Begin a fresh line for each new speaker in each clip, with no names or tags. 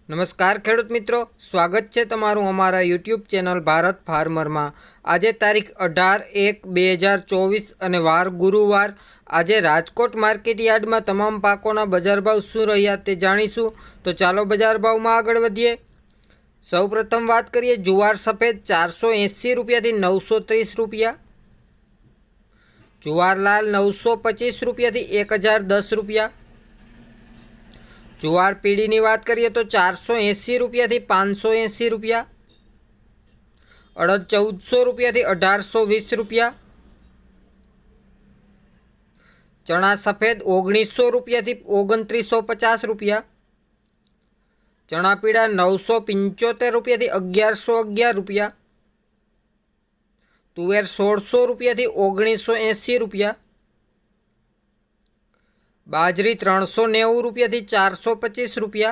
नमस्कार खेडूत मित्रों, स्वागत है तमारू अमारा यूट्यूब चेनल भारत फार्मर में। आज तारीख 18/1/2024 और वार गुरुवार। आज राजकोट मार्केट यार्ड में तमाम पाकोना बजार भाव शू रह्या ते जाणीशुं। तो चालो बजार भाव में आगळ वधीए। सौ प्रथम बात करिए जुवार सफेद 480 रुपया थी 930 रुपया, जुवार लाल 925 रुपया थी 1010 रुपया, जुवार पीढ़ी की बात करिए तो 480 रुपया थी 580 रुपया, अड़द 1400 रुपया थी 1820 रुपया, चना सफेद 1900 रुपया थी 2950 रुपया, चना पीड़ा 975 रुपया थी 1111 रुपया, तुवेर 1600 रुपया थी 1980 रुपया, बाजरी 390 रुपया थी 425 रुपया,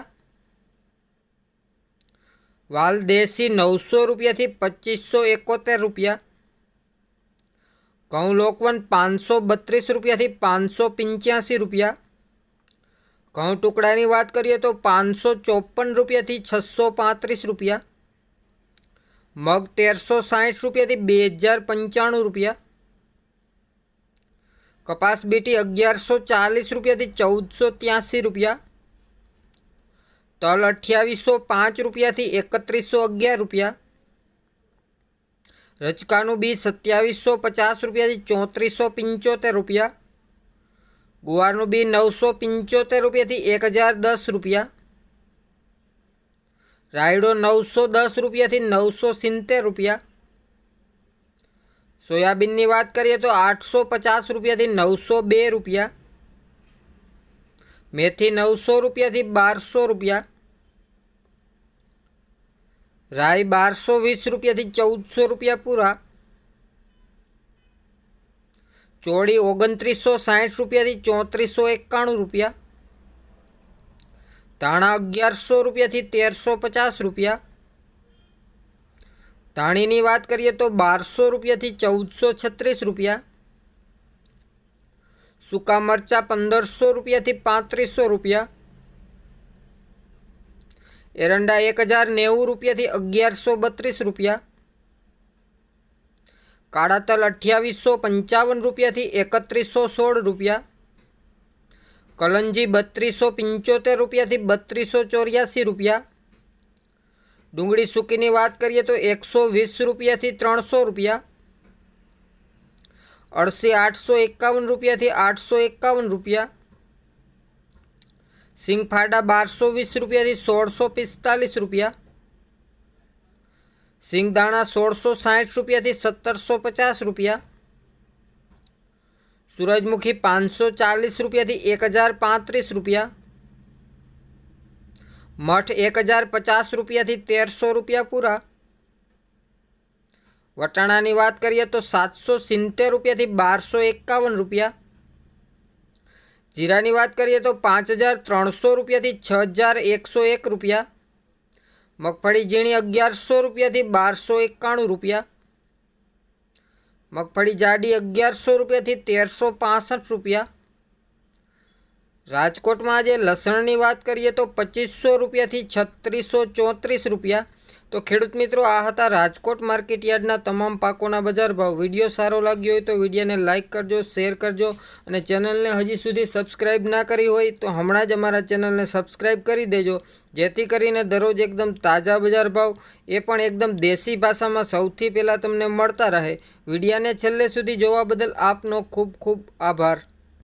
वाल देसी 900 रुपया थी 2571 रुपया, घऊं लोकवन 532 रुपया थी 585 रुपया, घऊं टुकड़ा की बात करिए तो 554 रुपया थी 635 रुपया, मग 1360 रुपया थी 2095 रुपया, कपास बीटी 1140 रुपया थी 1483 रुपया, तल 2805 रुपया थी 3111 रुपया, रचकानु बीज 2750 रुपया थी 3475 रुपया, गुवारनु बीज 975 रुपया थी 1010 रुपया, रायडो 910 रुपया थी 970 रुपया, सोयाबीन की बात करिए तो 850 रुपया थी 902 रुपया, मेथी 900 रुपया थी 1200 रुपया, राई 1220 रुपया थी 1400 रुपया पूरा, चोड़ी 2960 रुपया थी 3491 रुपया, धाणा 1100 रुपया थी 1350 रुपया, धाणी की बात करिए तो 1200 रुपया थी 1436 रुपया, सूका मरचा 1500 रुपया थी 3500 रुपया, एरंडा 1090 रुपया थी 1132 रुपया, काड़ा तल 2855 रुपया थी 3116 रुपया, कलंजी 3275 रुपया थी 3284 रुपया, डूंगળી सूकी की बात करिए तो 120 रुपया थी 300 रुपया, अड़सी 851 रुपया थी 851 रुपया, सिंगफाड़ा 1220 रुपया थी 1645 रुपया, सिंगदाणा 1660 रुपया थी 1750 रुपया, सूरजमुखी 540 रुपया थी 1035 रुपया, मठ 1050 रुपया थी 1300 रुपया पूरा, वटाणा की बात करिए तो 770 रुपया थी 1251 रुपया, जीरा की बात करिए तो 5300 रुपया थी 6101 रुपया, मगफड़ी झीणी 1100 रुपया थी 1291 रुपया, मगफड़ी जाडी 1100 रुपया थी 1365 रुपया, राजकोट में आज लसण की बात करिए तो 2500 रुपया थी 3634 रुपया। तो खेडूत मित्रों, आ हता राजकोट मार्केट यार्डना तमाम पाकोना बजार भाव। वीडियो सारो लाग्यो होय तो वीडियो ने लाइक करजो, शेर करजो और चेनल ने हजी सुधी सब्सक्राइब ना करी होय तो हमणां ज अमारा चेनल ने सब्सक्राइब करी देजो, जेथी करीने दररोज एकदम ताजा बजार भाव ए पण एकदम देशी भाषा में सौथी पहेला तमने मळता रहे। वीडियो ने छेल्ले सुधी जोवा बदल आपनो खूब खूब आभार।